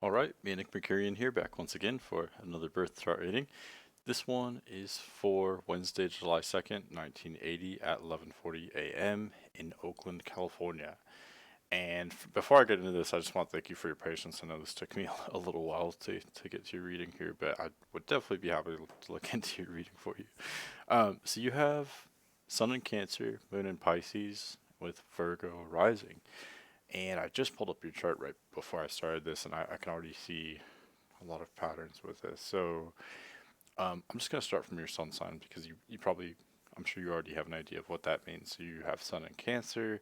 Alright, me and Nick Mercurian here, back once again for another birth chart reading. This one is for Wednesday, July 2nd, 1980 at 11:40 a.m. in Oakland, California. And before I get into this, I just want to thank you for your patience. I know this took me a little while to get to your reading here, but I would definitely be happy to look into your reading for you. So you have Sun in Cancer, Moon in Pisces, with Virgo rising. And I just pulled up your chart right before I started this, and I can already see a lot of patterns with this. So I'm just going to start from your sun sign because you probably, I'm sure you already have an idea of what that means. So you have Sun in Cancer.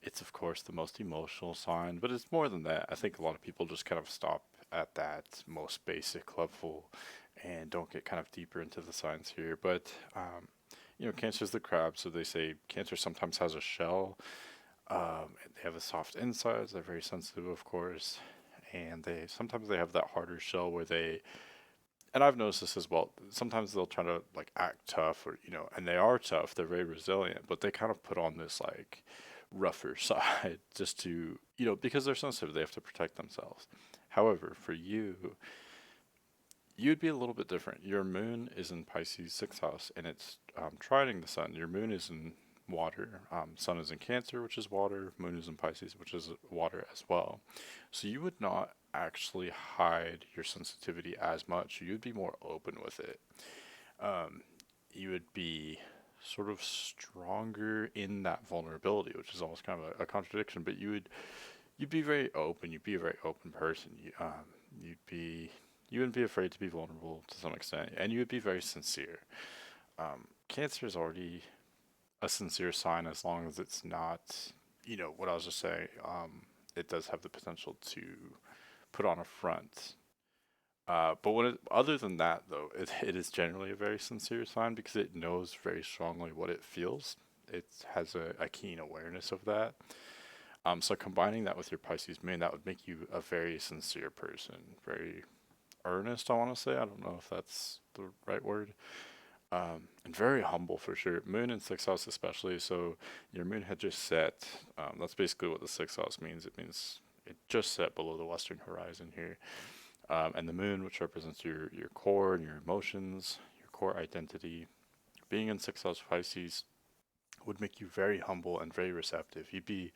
It's, of course, the most emotional sign, but it's more than that. I think a lot of people just kind of stop at that most basic level and don't get kind of deeper into the signs here. But, Cancer is the crab, so they say Cancer sometimes has a shell. They have a soft insides. They're very sensitive, of course, and they sometimes they have that harder shell where they. And I've noticed this as well. Sometimes they'll try to like act tough, or and they are tough. They're very resilient, but they kind of put on this like rougher side just to because they're sensitive. They have to protect themselves. However, for you, you'd be a little bit different. Your moon is in Pisces sixth house, and it's trining the sun. Your moon is in water. Sun is in Cancer, which is water. Moon is in Pisces, which is water as well. So you would not actually hide your sensitivity as much. You'd be more open with it. You would be sort of stronger in that vulnerability, which is almost kind of a contradiction. But you'd be very open. You'd be a very open person. You wouldn't be afraid to be vulnerable to some extent, and you would be very sincere. Cancer is already a sincere sign as long as it's not, what I was just saying. It does have the potential to put on a front. But other than that, though, it is generally a very sincere sign because it knows very strongly what it feels. It has a keen awareness of that. So combining that with your Pisces moon, that would make you a very sincere person, very earnest, I want to say. I don't know if that's the right word. And very humble for sure. Moon in sixth house, especially. So your moon had just set. That's basically what the sixth house means. It means it just set below the western horizon here. And the moon, which represents your core and your emotions, your core identity, being in sixth house Pisces would make you very humble and very receptive. You'd be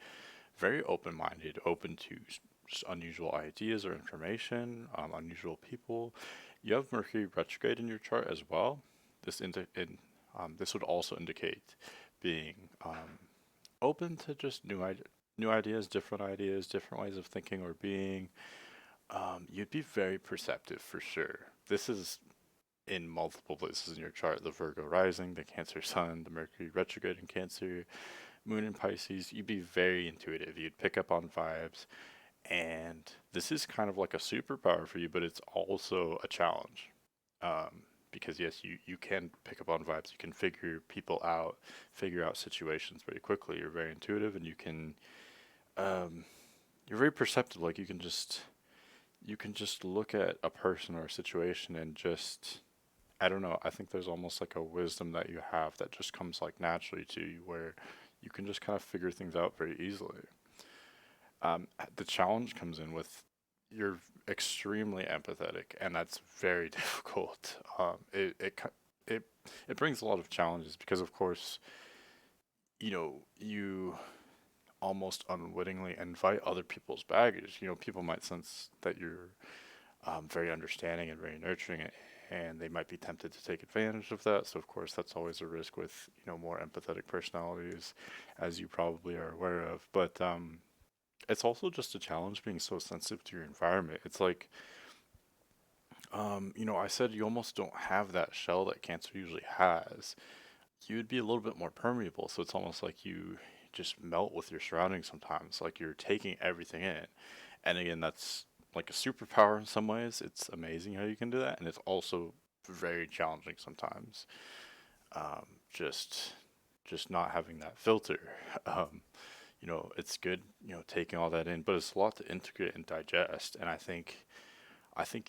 very open minded, open to unusual ideas or information, unusual people. You have Mercury retrograde in your chart as well. This would also indicate being open to just new ideas, different ways of thinking or being. You'd be very perceptive for sure. This is in multiple places in your chart: the Virgo rising, the Cancer sun, the Mercury retrograde in Cancer, Moon in Pisces. You'd be very intuitive. You'd pick up on vibes. And this is kind of like a superpower for you, but it's also a challenge. Because yes, you can pick up on vibes. You can figure people out, figure out situations very quickly. You're very intuitive, and um, you're very perceptive. Like you can just look at a person or a situation and just I don't know. I think there's almost like a wisdom that you have that just comes like naturally to you, where you can just kind of figure things out very easily. The challenge comes in with you're extremely empathetic, and that's very difficult. It it brings a lot of challenges because, of course, you almost unwittingly invite other people's baggage. People might sense that you're very understanding and very nurturing, and they might be tempted to take advantage of that. So, of course, that's always a risk with more empathetic personalities, as you probably are aware of. But it's also just a challenge being so sensitive to your environment. It's like, I said you almost don't have that shell that Cancer usually has. You'd be a little bit more permeable, so it's almost like you just melt with your surroundings sometimes, like you're taking everything in. And again, that's like a superpower in some ways. It's amazing how you can do that, and it's also very challenging sometimes. Just not having that filter. It's good, taking all that in, but it's a lot to integrate and digest. And I think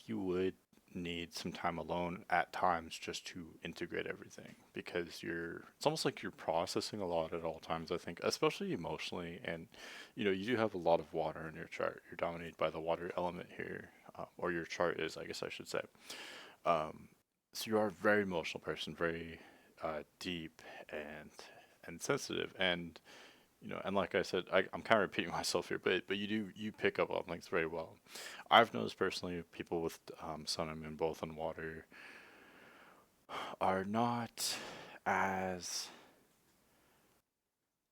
you would need some time alone at times just to integrate everything because it's almost like you're processing a lot at all times. I think, especially emotionally, and you do have a lot of water in your chart. You're dominated by the water element here. or your chart is, I guess I should say. Um, so you are a very emotional person, very deep and sensitive, and and like I said, I'm kind of repeating myself here, but you pick up on things very well. I've noticed personally, people with sun and moon both in water are not as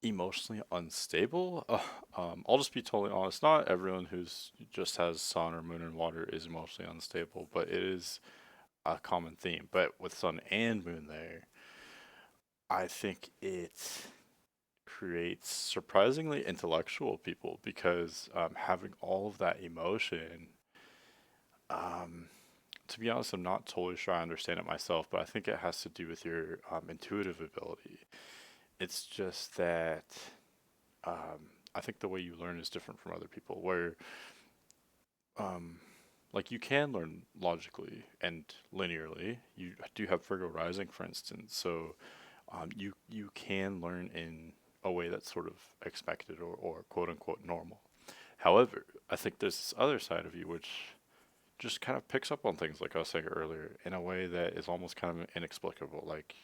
emotionally unstable. I'll just be totally honest. Not everyone who's just has sun or moon and water is emotionally unstable, but it is a common theme. But with sun and moon there, I think it creates surprisingly intellectual people because having all of that emotion, um, to be honest, I'm not totally sure I understand it myself, but I think it has to do with your intuitive ability. It's just that I think the way you learn is different from other people, where um, like you can learn logically and linearly. You do have Virgo rising, for instance, so you can learn in a way that's sort of expected or quote unquote normal. However, I think there's this other side of you which just kind of picks up on things like I was saying earlier in a way that is almost kind of inexplicable. Like,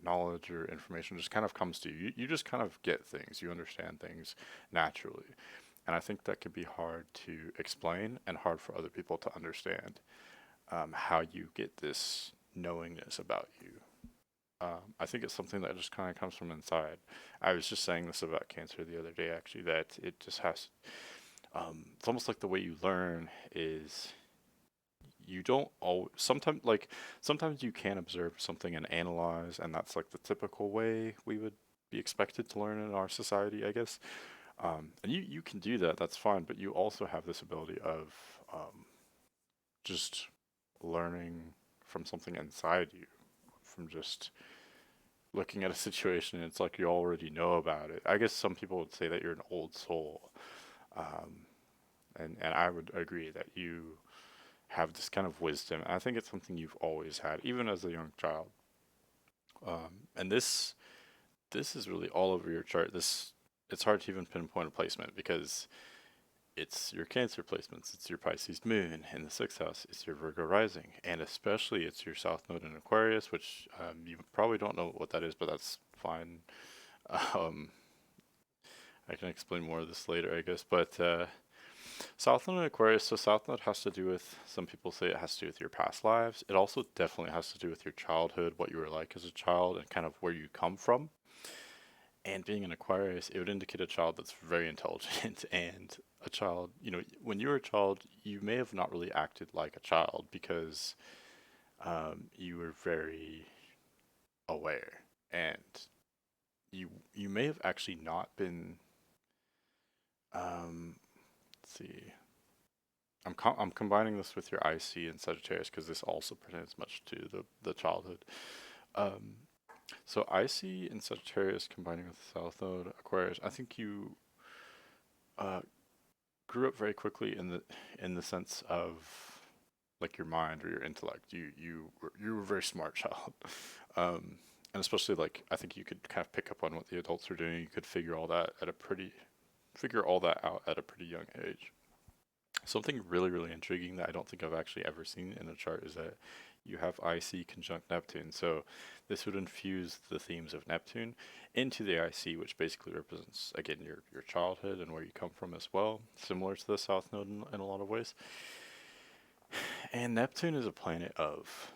knowledge or information just kind of comes to you. You just kind of get things, you understand things naturally. And I think that can be hard to explain and hard for other people to understand how you get this knowingness about you. I think it's something that just kind of comes from inside. I was just saying this about cancer the other day, actually, that it just has, it's almost like the way you learn is you don't always, sometimes you can observe something and analyze, and that's like the typical way we would be expected to learn in our society, I guess. And you can do that, that's fine, but you also have this ability of just learning from something inside you, from just looking at a situation. It's like you already know about it. I guess some people would say that you're an old soul, um, and I would agree that you have this kind of wisdom. I think it's something you've always had, even as a young child. And this is really all over your chart. This It's hard to even pinpoint a placement because it's your Cancer placements, it's your Pisces moon in the sixth house, it's your Virgo rising, and especially it's your South Node in Aquarius, which you probably don't know what that is, but that's fine. Um, I can explain more of this later, I guess. But South Node in Aquarius, so South Node has to do with, some people say it has to do with your past lives. It also definitely has to do with your childhood, what you were like as a child, and kind of where you come from. And being an Aquarius, it would indicate a child that's very intelligent and a child, when you were a child, you may have not really acted like a child because you were very aware and you may have actually not been, let's see, I'm combining this with your IC and Sagittarius because this also pertains much to the childhood. Um, so IC and Sagittarius combining with South Node Aquarius, I think you uh, grew up very quickly in the sense of like your mind or your intellect. You were a very smart child, and especially like I think you could kind of pick up on what the adults are doing. You could figure all that out at a pretty young age. Something really really intriguing that I don't think I've actually ever seen in a chart is that you have IC conjunct Neptune. So this would infuse the themes of Neptune into the IC, which basically represents again your childhood and where you come from as well, similar to the South Node in a lot of ways. And Neptune is a planet of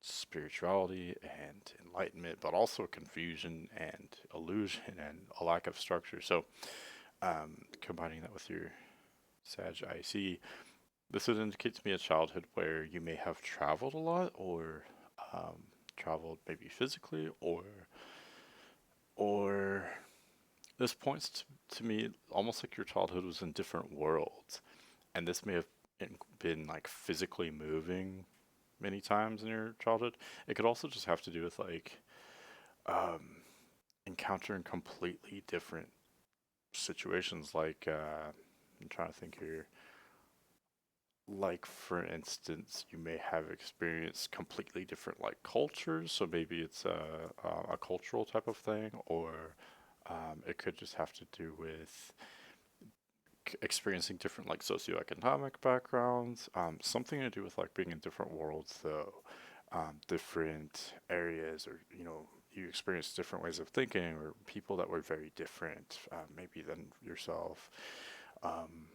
spirituality and enlightenment, but also confusion and illusion and a lack of structure. So combining that with your Sag IC, this would indicate to me a childhood where you may have traveled a lot or traveled maybe physically or this points to me almost like your childhood was in different worlds, and this may have been like physically moving many times in your childhood. It could also just have to do with like um, encountering completely different situations. Like I'm trying to think here. Like for instance, you may have experienced completely different like cultures. So maybe it's a cultural type of thing, or it could just have to do with like experiencing different like socioeconomic backgrounds, something to do with like being in different worlds though, different areas, or you experience different ways of thinking or people that were very different, maybe than yourself. Um,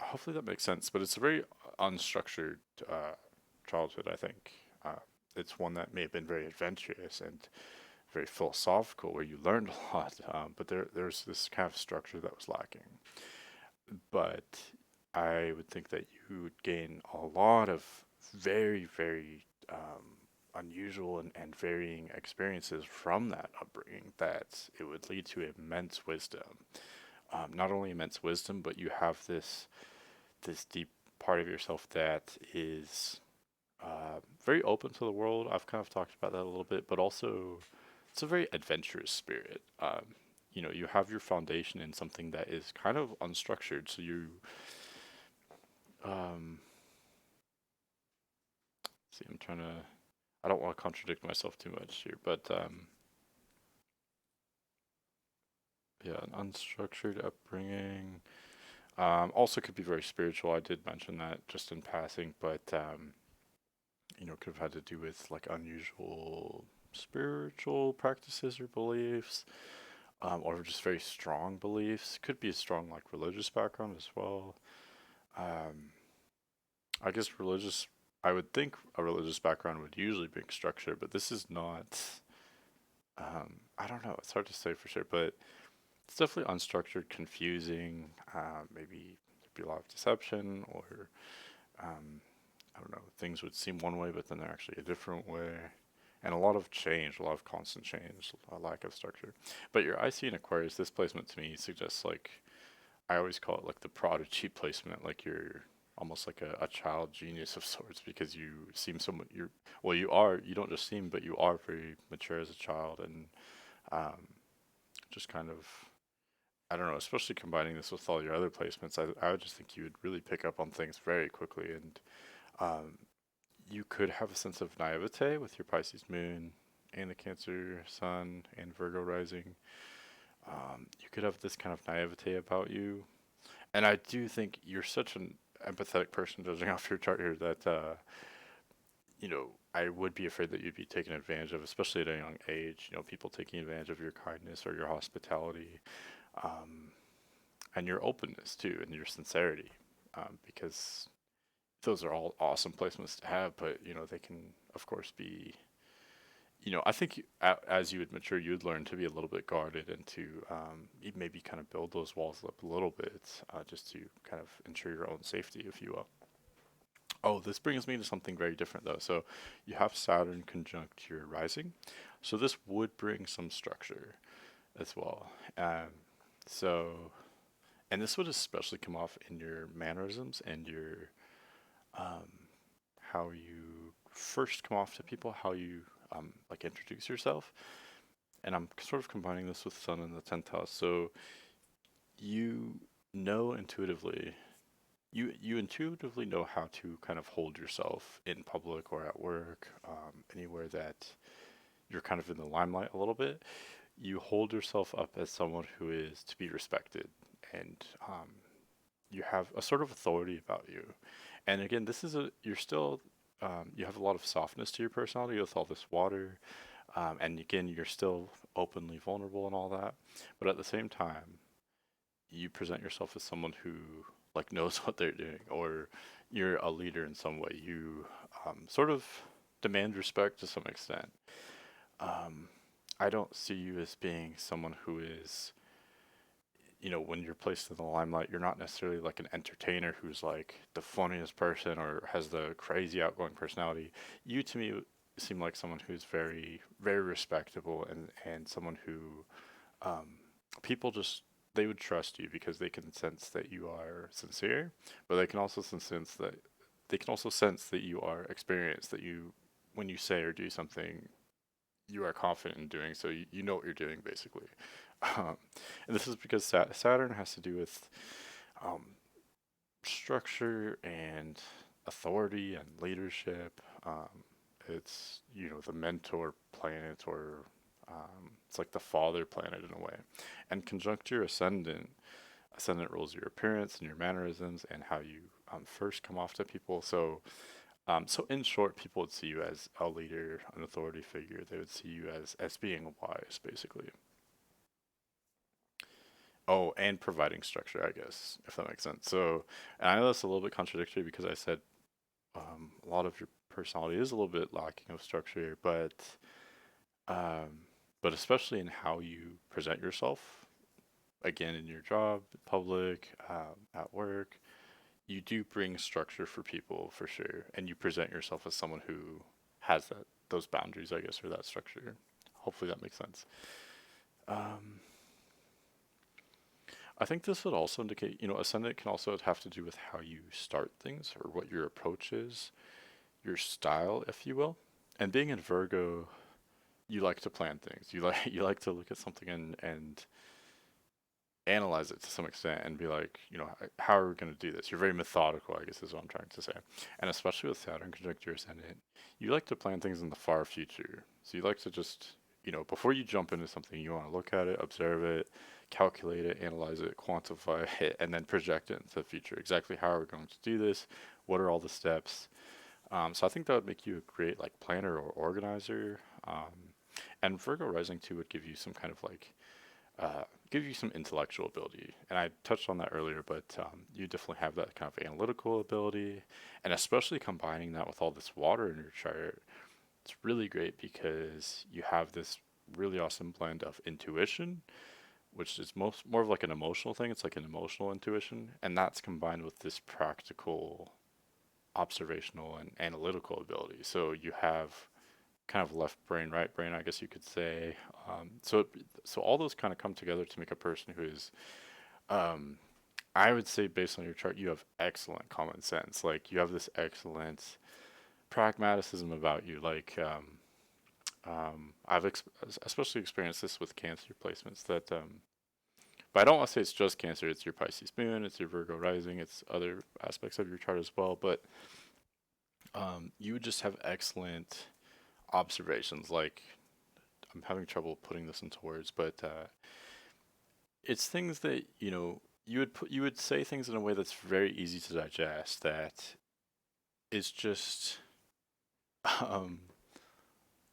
Hopefully that makes sense, but it's a very unstructured uh, childhood, I think. Uh, it's one that may have been very adventurous and very philosophical, where you learned a lot, but there's this kind of structure that was lacking. But I would think that you would gain a lot of very, very unusual and varying experiences from that upbringing, that it would lead to immense wisdom. Not only immense wisdom, but you have this deep part of yourself that is very open to the world. I've kind of talked about that a little bit, but also it's a very adventurous spirit. You have your foundation in something that is kind of unstructured, so um, see, I'm trying to. I don't want to contradict myself too much here, but yeah, an unstructured upbringing. Also could be very spiritual. I did mention that just in passing, but could have had to do with like unusual spiritual practices or beliefs, or just very strong beliefs. Could be a strong like religious background as well. Um, I guess religious. I would think a religious background would usually bring structure, but this is not. I don't know. It's hard to say for sure, but it's definitely unstructured, confusing. Maybe there'd be a lot of deception, or um, I don't know. Things would seem one way, but then they're actually a different way, and a lot of change, a lot of constant change, a lack of structure. But your IC in Aquarius, this placement to me suggests like I always call it like the prodigy placement, like you're almost like a child genius of sorts, because you seem somewhat you don't just seem, but you are very mature as a child, and um, just kind of, I don't know, especially combining this with all your other placements, I would just think you would really pick up on things very quickly, and um, you could have a sense of naivete with your Pisces moon and the Cancer sun and Virgo rising. You could have this kind of naivete about you, and I do think you're such an empathetic person, judging off your chart here, that I would be afraid that you'd be taken advantage of, especially at a young age. People taking advantage of your kindness or your hospitality, um, and your openness too, and your sincerity, because those are all awesome placements to have. But they can, of course, be. I think as you would mature, you would learn to be a little bit guarded, and to maybe kind of build those walls up a little bit, just to kind of ensure your own safety, if you will. Oh, this brings me to something very different though. So you have Saturn conjunct your rising. So this would bring some structure as well. So, and this would especially come off in your mannerisms and your um, how you first come off to people, how you like introduce yourself. And I'm sort of combining this with Sun in the 10th house. So you know intuitively you intuitively know how to kind of hold yourself in public or at work, anywhere that you're kind of in the limelight a little bit. You hold yourself up as someone who is to be respected, and you have a sort of authority about you. And again, you're still, you have a lot of softness to your personality with all this water. And again, you're still openly vulnerable and all that. But at the same time, you present yourself as someone who like knows what they're doing, or you're a leader in some way. You sort of demand respect to some extent. Um, I don't see you as being someone who is, when you're placed in the limelight, you're not necessarily like an entertainer who's like the funniest person or has the crazy outgoing personality. You to me seem like someone who's very, very respectable, and someone who um, people just they would trust you because they can sense that you are sincere, but they can also sense that you are experienced, that you when you say or do something, you are confident in doing so. You know what you're doing basically. Um, and this is because Saturn has to do with um, structure and authority and leadership. It's the mentor planet, or it's like the father planet in a way. And conjunct your ascendant, ascendant rules your appearance and your mannerisms and how you first come off to people. So in short, people would see you as a leader, an authority figure. They would see you as being wise, basically. Oh, and providing structure, I guess, if that makes sense. So, and I know that's a little bit contradictory because I said a lot of your personality is a little bit lacking of structure, um, but especially in how you present yourself, again, in your job, public, at work, you do bring structure for people for sure, and you present yourself as someone who has those boundaries, I guess, or that structure. Hopefully that makes sense. Um, I think this would also indicate, ascendant can also have to do with how you start things or what your approach is, your style, if you will. And being in Virgo, you like to plan things. You like you like to look at something and analyze it to some extent and be like, how are we going to do this? You're very methodical, I guess is what I'm trying to say. And especially with Saturn conjunct your ascendant, you like to plan things in the far future. So you like to just, before you jump into something, you want to look at it, observe it, calculate it, analyze it, quantify it, and then project it into the future. Exactly how are we going to do this? What are all the steps? So I think that would make you a great like planner or organizer. And Virgo rising too would give you some kind of like uh, give you some intellectual ability. And I touched on that earlier, but you definitely have that kind of analytical ability. And especially combining that with all this water in your chart, it's really great because you have this really awesome blend of intuition, which is more of like an emotional thing. It's like an emotional intuition. And that's combined with this practical, observational, and analytical ability. So you have kind of left brain, right brain, I guess you could say. So all those kind of come together to make a person who is, um, I would say, based on your chart, you have excellent common sense. Like you have this excellent pragmaticism about you. Like especially experienced this with Cancer placements. But I don't want to say it's just Cancer. It's your Pisces moon, it's your Virgo rising, it's other aspects of your chart as well. But you would just have excellent observations. Like I'm having trouble putting this into words, but it's things that you would say things in a way that's very easy to digest. That is just um,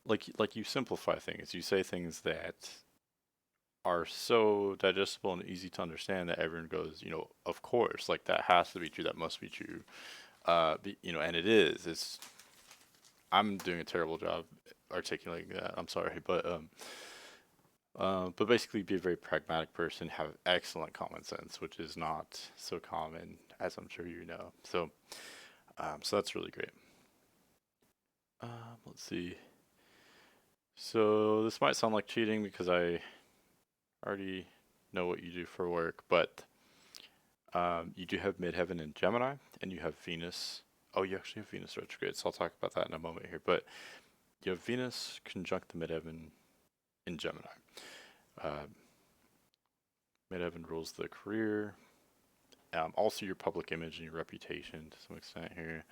like you simplify things. You say things that are so digestible and easy to understand that everyone goes, of course, like that has to be true. That must be true. And it is. It's I'm doing a terrible job articulating that. I'm sorry, but basically, be a very pragmatic person, have excellent common sense, which is not so common, as I'm sure you know. So that's really great. Let's see. So this might sound like cheating because I already know what you do for work, but you do have midheaven in Gemini, and you have Venus. Oh, you actually have Venus retrograde, so I'll talk about that in a moment here. But you have Venus conjunct the midheaven in Gemini. Uh, midheaven rules the career, also your public image and your reputation to some extent here.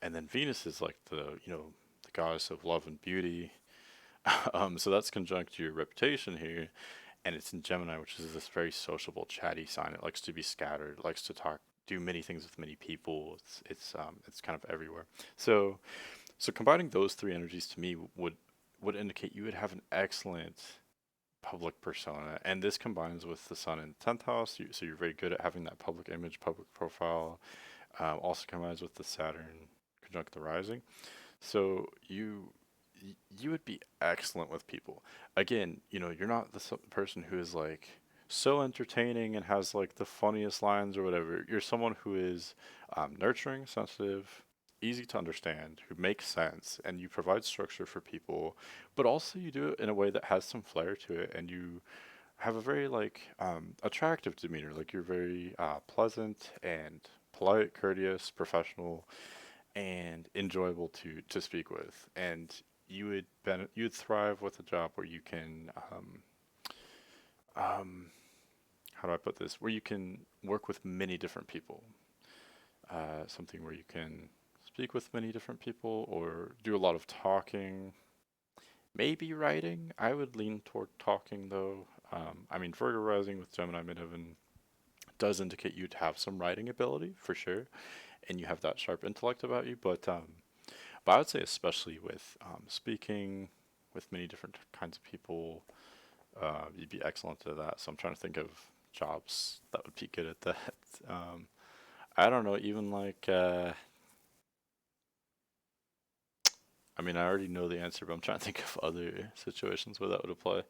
And then Venus is like the goddess of love and beauty. So that's conjunct your reputation here, and it's in Gemini, which is this very sociable, chatty sign. It likes to be scattered, it likes to talk, do many things with many people. It's kind of everywhere. So so combining those three energies to me would indicate you would have an excellent public persona, and this combines with the sun in the 10th house, so you're very good at having that public image, public profile. Also combines with the Saturn conjunct the rising, so you would be excellent with people. Again, you're not the person who is like so entertaining and has like the funniest lines or whatever. You're someone who is nurturing, sensitive, easy to understand, who makes sense, and you provide structure for people, but also you do it in a way that has some flair to it, and you have a very like attractive demeanor. Like you're very pleasant and polite, courteous, professional, and enjoyable to speak with. And you would thrive with a job where you can um, how do I put this? Where you can work with many different people. Something where you can speak with many different people or do a lot of talking. Maybe writing. I would lean toward talking though. I mean, Virgo rising with Gemini midheaven. does indicate you'd have some writing ability for sure, and you have that sharp intellect about you. But I would say especially with speaking with many different kinds of people, you'd be excellent at that. So I'm trying to think of jobs that would be good at that. Um, I don't know, even like I mean, I already know the answer, but I'm trying to think of other situations where that would apply.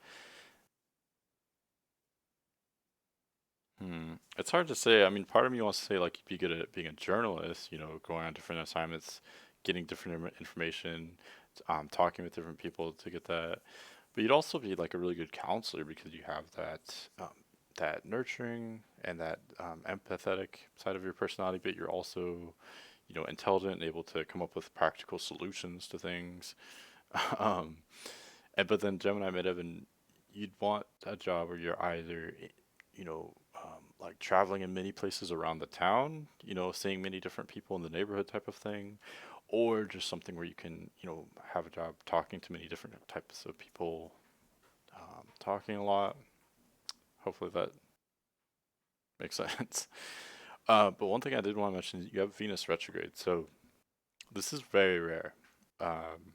It's hard to say. I mean, part of me wants to say like you'd be good at being a journalist, going on different assignments, getting different information, talking with different people to get that. But you'd also be like a really good counselor because you have that nurturing and that empathetic side of your personality, but you're also, intelligent and able to come up with practical solutions to things. um, but then Gemini Midheaven, you'd want a job where you're either, like traveling in many places around the town, seeing many different people in the neighborhood type of thing, or just something where you can, have a job talking to many different types of people, talking a lot. Hopefully that makes sense. But one thing I did want to mention is you have Venus retrograde, so this is very rare. Um,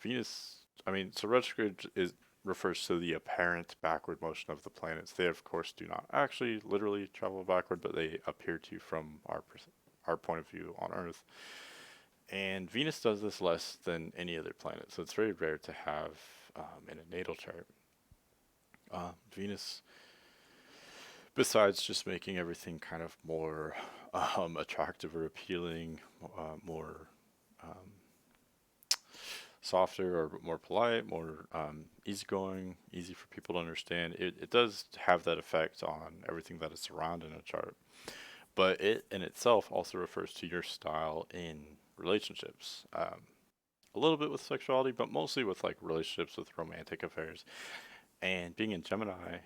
Venus, I mean, so retrograde is refers to the apparent backward motion of the planets. They, of course, do not actually literally travel backward, but they appear to from our point of view on Earth. And Venus does this less than any other planet, so it's very rare to have in a natal chart. Venus, besides just making everything kind of more attractive or appealing, more um, softer or more polite, more easygoing, easy for people to understand. It does have that effect on everything that is surrounding a chart. But it in itself also refers to your style in relationships. A little bit with sexuality, but mostly with like relationships with romantic affairs. And being in Gemini,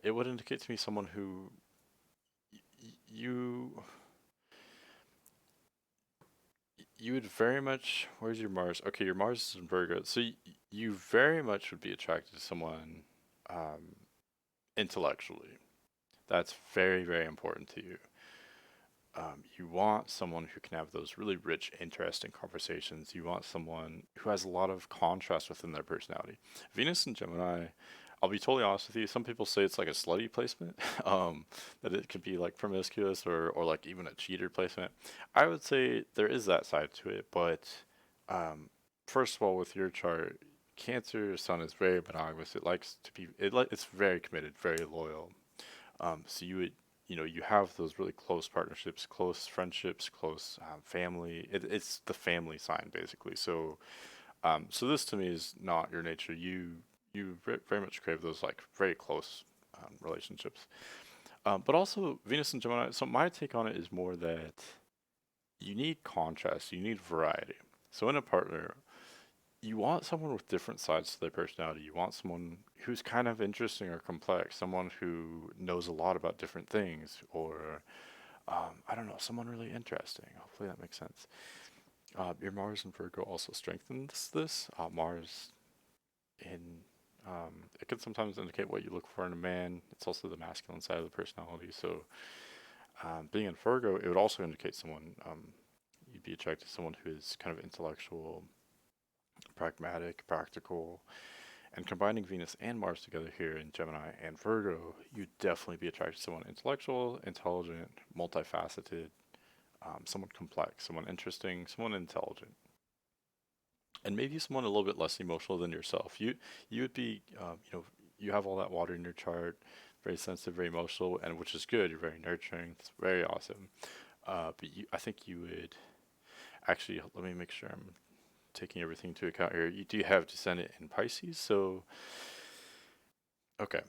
it would indicate to me someone who you you would very much. Where's your Mars? Okay, your Mars is in Virgo, so you very much would be attracted to someone um, intellectually. That's very, very important to you. You want someone who can have those really rich, interesting conversations. You want someone who has a lot of contrast within their personality. Venus and Gemini, I'll be totally honest with you. Some people say it's like a slutty placement, that it could be like promiscuous or like even a cheater placement. I would say there is that side to it, but um, first of all, with your chart, Cancer Sun is very monogamous. It likes to be it's very committed, very loyal. So you have those really close partnerships, close friendships, close family. It's the family sign basically. So this to me is not your nature. You very much crave those like very close relationships. But also Venus and Gemini. So my take on it is more that you need contrast, you need variety. So in a partner, you want someone with different sides to their personality. You want someone who's kind of interesting or complex, someone who knows a lot about different things, or I don't know, someone really interesting. Hopefully that makes sense. Your Mars in Virgo also strengthens this. Mars in it can sometimes indicate what you look for in a man. It's also the masculine side of the personality. So being in Virgo, it would also indicate someone you'd be attracted to someone who is kind of intellectual, pragmatic, practical. And combining Venus and Mars together here in Gemini and Virgo, you'd definitely be attracted to someone intellectual, intelligent, multifaceted, someone complex, someone interesting, someone intelligent, and maybe someone a little bit less emotional than yourself. You would be, you have all that water in your chart, very sensitive, very emotional, and which is good. You're very nurturing. It's very awesome. I think you would actually. Let me make sure I'm taking everything into account here. You do have descendant in Pisces, so okay.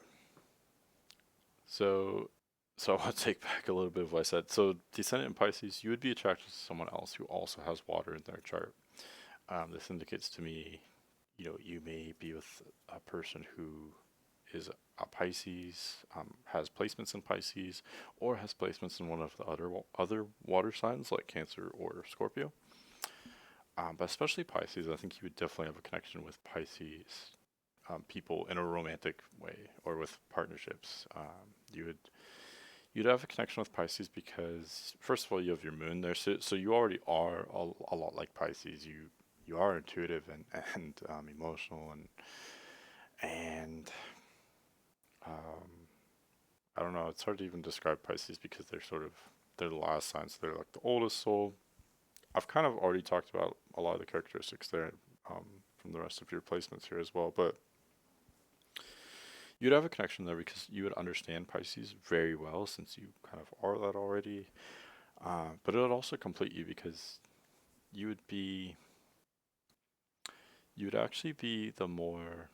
So so I want to take back a little bit of what I said. So descendant in Pisces, you would be attracted to someone else who also has water in their chart. This indicates to me, you may be with a person who is a Pisces, has placements in Pisces, or has placements in one of the other water signs like Cancer or Scorpio. But especially Pisces, I think you would definitely have a connection with Pisces people in a romantic way or with partnerships. You would you'd have a connection with Pisces because first of all you have your moon there, so you already are a lot like Pisces. You are intuitive and emotional and um, I don't know. It's hard to even describe Pisces because they're the last sign, so they're like the oldest soul. I've kind of already talked about a lot of the characteristics there um, from the rest of your placements here as well, but you'd have a connection there because you would understand Pisces very well since you kind of are that already. But it would also complete you because you would be you would actually be the more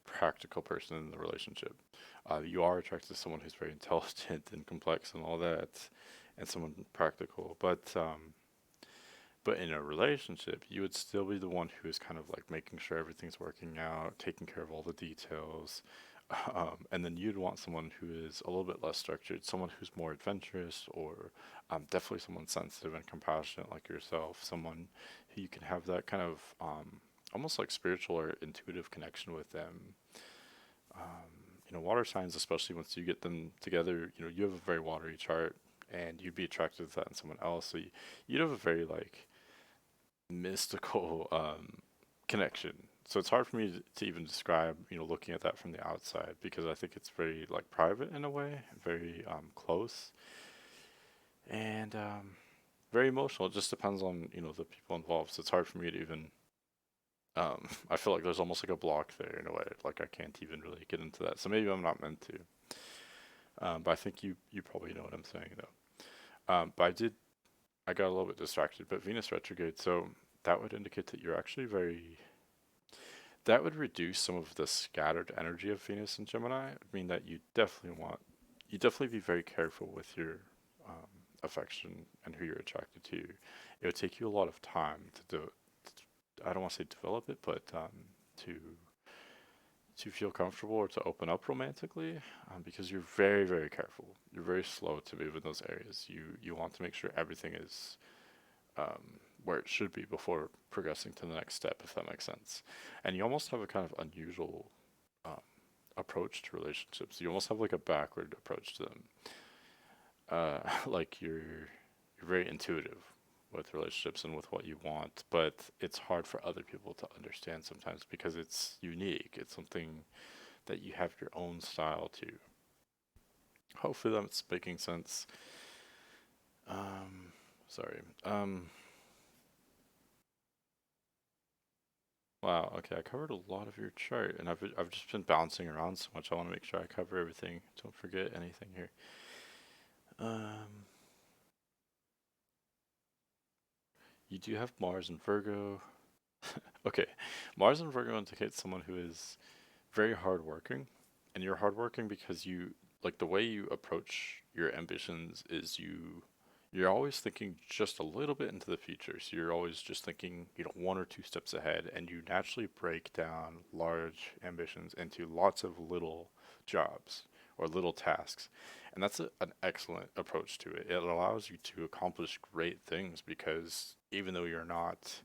practical person in the relationship. You are attracted to someone who's very intelligent and complex and all that, and someone practical. But in a relationship, you would still be the one who is kind of like making sure everything's working out, taking care of all the details. And then you'd want someone who is a little bit less structured, someone who's more adventurous, or definitely someone sensitive and compassionate like yourself, someone who you can have that kind of almost like spiritual or intuitive connection with them. Water signs, especially once you get them together, you have a very watery chart, and you'd be attracted to that in someone else. So you'd have a very like mystical connection. So it's hard for me to even describe, looking at that from the outside because I think it's very like private in a way, very close, and very emotional. It just depends on the people involved. So it's hard for me to even. I feel like there's almost like a block there in a way. Like I can't even really get into that. So maybe I'm not meant to. But I think you probably know what I'm saying though. But I got a little bit distracted. But Venus retrograde, so that would indicate that you're actually very that would reduce some of the scattered energy of Venus and Gemini. I mean that you definitely be very careful with your affection and who you're attracted to. It would take you a lot of time to do. I don't want to say develop it, but to to feel comfortable or to open up romantically, because you're very very careful. You're very slow to move in those areas. You want to make sure everything is where it should be before progressing to the next step, if that makes sense. And you almost have a kind of unusual um, approach to relationships. You almost have like a backward approach to them. Like you're very intuitive with relationships and with what you want, but it's hard for other people to understand sometimes because it's unique. It's something that you have your own style to. Hopefully that's making sense. Sorry. Wow. Okay, I covered a lot of your chart, and I've just been bouncing around so much. I want to make sure I cover everything. Don't forget anything here. Um, you do have Mars and Virgo. Okay, Mars and Virgo indicates someone who is very hardworking, and you're hardworking because you like the way you approach your ambitions is you're always thinking just a little bit into the future. So you're always just thinking, one or two steps ahead, and you naturally break down large ambitions into lots of little jobs or little tasks. And that's an excellent approach to it. It allows you to accomplish great things because even though you're not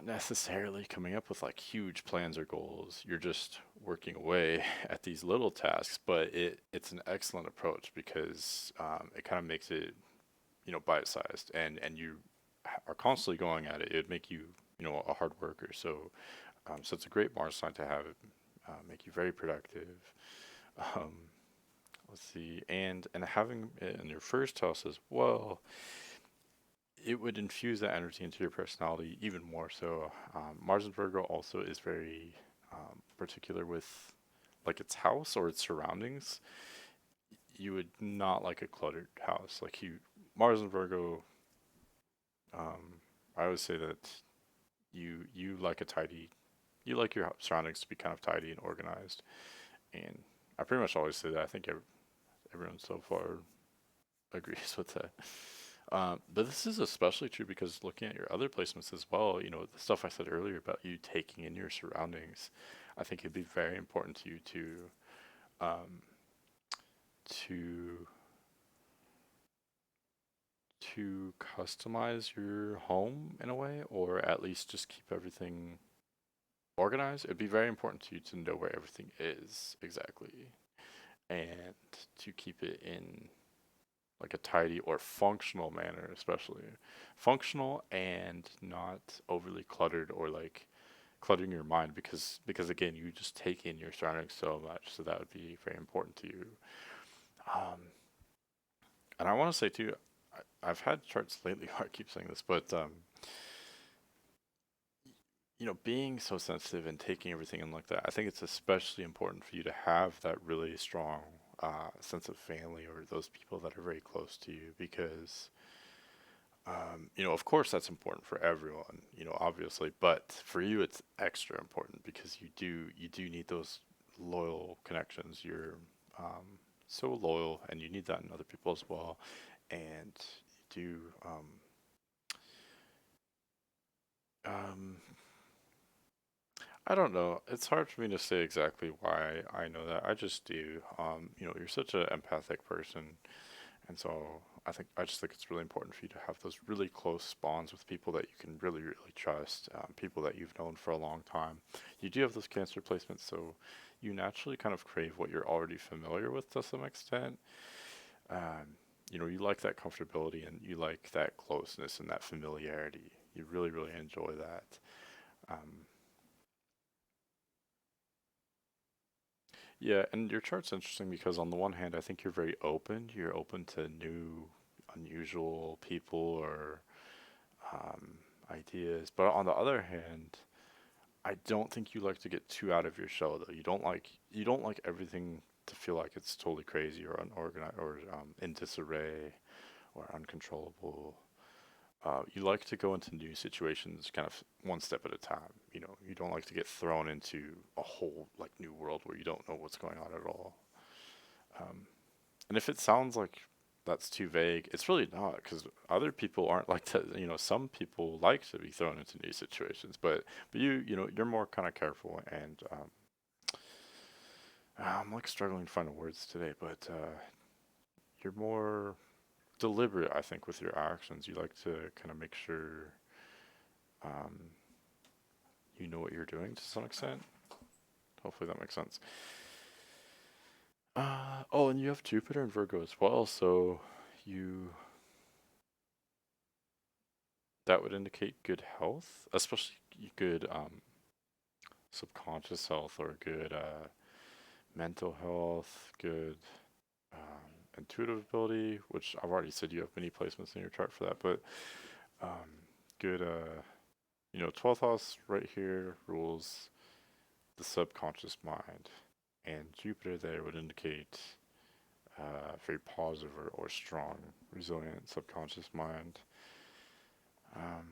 necessarily coming up with like huge plans or goals. You're just working away at these little tasks, but it's an excellent approach because it kind of makes it bite-sized, and you are constantly going at it. It would make you a hard worker. So it's a great Mars sign to have. Make you very productive. Um, let's see, and having it in your first house as well, it would infuse that energy into your personality even more so. Mars and Virgo also is very particular with like its house or its surroundings. You would not like a cluttered house. Like Mars and Virgo. I always say that you like a tidy. You like your surroundings to be kind of tidy and organized. And I pretty much always say that. I think everyone so far agrees with that. But this is especially true because looking at your other placements as well, the stuff I said earlier about you taking in your surroundings, I think it'd be very important to you um, to to customize your home in a way, or at least just keep everything organized, it'd be very important to you to know where everything is exactly and to keep it in like a tidy or functional manner, especially functional and not overly cluttered or like cluttering your mind because again you just take in your surroundings so much, so that would be very important to you. Um, and I want to say too, I've had charts lately. I keep saying this, but being so sensitive and taking everything in like that, I think it's especially important for you to have that really strong sense of family or those people that are very close to you because, of course that's important for everyone, obviously, but for you it's extra important because you do need those loyal connections. You're um, so loyal and you need that in other people as well. And you do, um, I don't know. It's hard for me to say exactly why I know that. I just do. You're such an empathic person, and so I just think it's really important for you to have those really close bonds with people that you can really, really trust, people that you've known for a long time. You do have those Cancer placements, so you naturally kind of crave what you're already familiar with to some extent. You like that comfortability and you like that closeness and that familiarity. You really, really enjoy that. Um, Yeah, and your chart's interesting because on the one hand, I think you're very open. You're open to new, unusual people or ideas. But on the other hand, I don't think you like to get too out of your shell though. You don't like everything to feel like it's totally crazy or unorganized or in disarray or uncontrollable. You like to go into new situations kind of one step at a time. You don't like to get thrown into a whole like new world where you don't know what's going on at all. Um, and if it sounds like that's too vague, it's really not because other people aren't like that. Some people like to be thrown into new situations, but you're more kind of careful and I'm like struggling to find the words today, but you're more deliberate, I think, with your actions. You like to kind of make sure um, you know what you're doing to some extent. Hopefully that makes sense. Oh, and you have Jupiter and Virgo as well, so you that would indicate good health, especially good subconscious health or good mental health, good intuitive ability, which I've already said you have many placements in your chart for that, but good 12th house right here rules the subconscious mind, and Jupiter there would indicate very positive or strong, resilient subconscious mind. Um,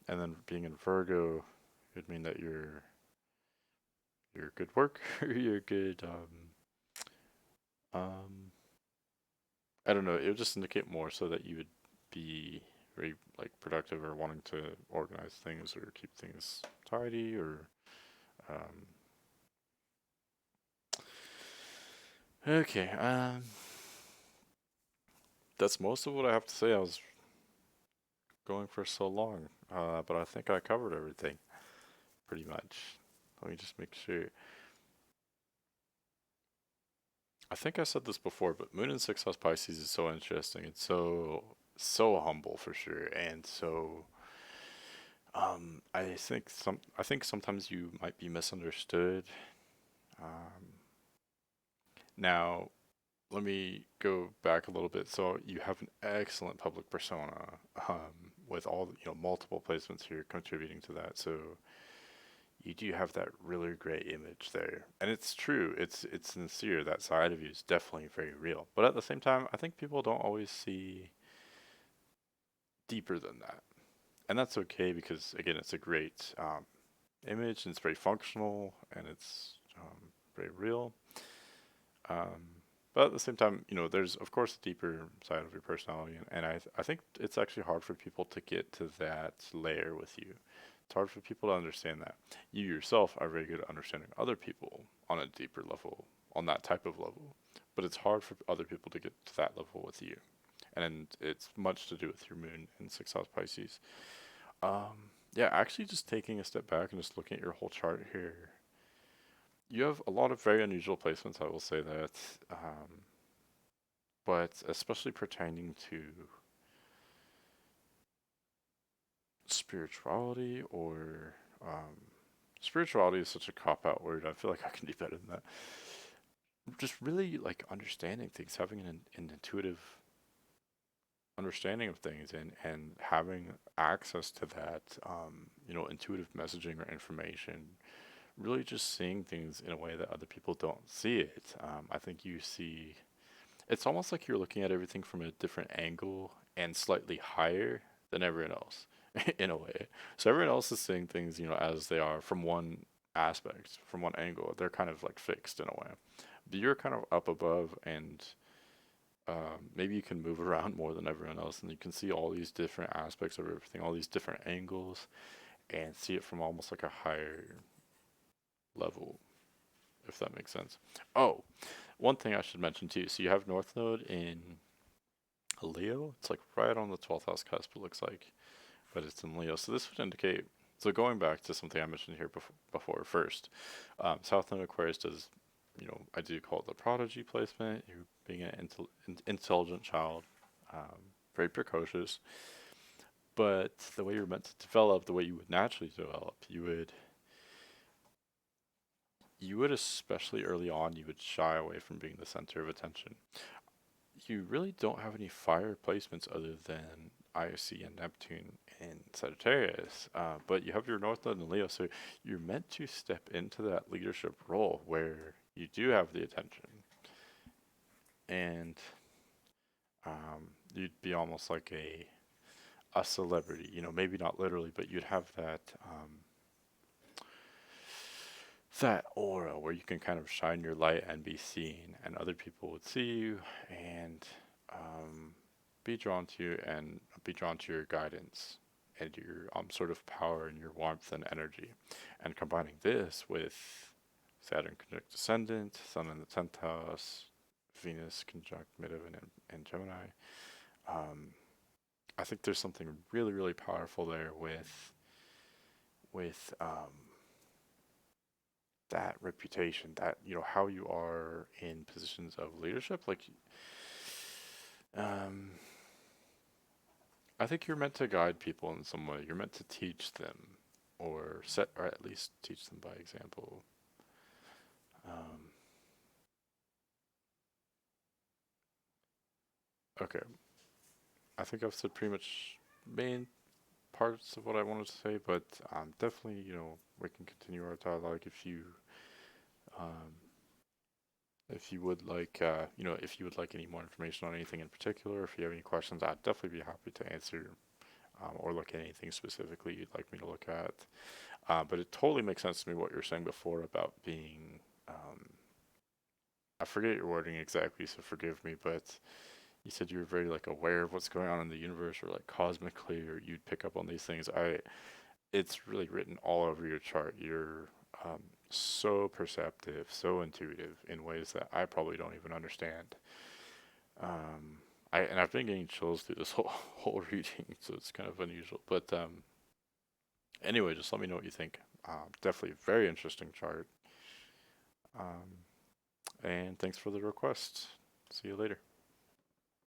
and then being in Virgo would mean that you're a good worker, you're good. Um, I don't know. It would just indicate more so that you would be very like productive or wanting to organize things or keep things tidy or um, okay. That's most of what I have to say. I was going for so long, but I think I covered everything pretty much. Let me just make sure. I think I said this before, but Moon in Sixth House Pisces is so interesting. It's so humble for sure, and so I think sometimes you might be misunderstood. Um, Now let me go back a little bit. So you have an excellent public persona, with all multiple placements here contributing to that. So you do have that really great image there, and it's true. It's sincere. That side of you is definitely very real. But at the same time, I think people don't always see deeper than that, and that's okay because again, it's a great image and it's very functional and it's very real. Um, but at the same time, there's of course a deeper side of your personality, and I think it's actually hard for people to get to that layer with you. It's hard for people to understand that. You yourself are very good at understanding other people on a deeper level, on that type of level, but it's hard for other people to get to that level with you, and it's much to do with your moon in sixth house Pisces. Yeah, actually, just taking a step back and just looking at your whole chart here, you have a lot of very unusual placements, I will say that. But especially pertaining to spirituality or spirituality is such a cop out word. I feel like I can do better than that. Just really like understanding things, having an intuitive understanding of things, and having access to that, intuitive messaging or information, really just seeing things in a way that other people don't see it. I think you see, it's almost like you're looking at everything from a different angle and slightly higher than everyone else in a way. So everyone else is seeing things, as they are from one aspect, from one angle. They're kind of like fixed in a way. But you're kind of up above, and maybe you can move around more than everyone else, and you can see all these different aspects of everything, all these different angles, and see it from almost like a higher level, if that makes sense. Oh, one thing I should mention too. So you have North Node in Leo. It's like right on the 12th house cusp, it looks like, but it's in Leo. So this would indicate. So going back to something I mentioned here before first, Southland Aquarius does, I do call it the prodigy placement. You being an intelligent child, very precocious, but the way you're meant to develop, the way you would naturally develop, you would especially early on, you would shy away from being the center of attention. You really don't have any fire placements other than IC and Neptune in Sagittarius, but you have your North Node in Leo, so you're meant to step into that leadership role where you do have the attention, and you'd be almost like a celebrity. Maybe not literally, but you'd have that aura where you can kind of shine your light and be seen, and other people would see you and be drawn to you and be drawn to your guidance and your sort of power and your warmth and energy. And combining this with Saturn conjunct ascendant, Sun in the 10th house, Venus conjunct midheaven and Gemini, um, I think there's something really, really powerful there with that reputation, that how you are in positions of leadership. Like, um, I think you're meant to guide people in some way. You're meant to teach them, or at least teach them by example. Um, okay, I think I've said pretty much main parts of what I wanted to say, but definitely, we can continue our dialogue um, if you would like, if you would like any more information on anything in particular. If you have any questions, I'd definitely be happy to answer, or look at anything specifically you'd like me to look at. But it totally makes sense to me what you were saying before about being, I forget your wording exactly, so forgive me, but you said you were very like aware of what's going on in the universe, or like cosmically, or you'd pick up on these things. It's really written all over your chart. You're so perceptive, so intuitive in ways that I probably don't even understand. Um, I've been getting chills through this whole reading, so it's kind of unusual. But anyway, just let me know what you think. Definitely a very interesting chart. Um, and thanks for the request. See you later.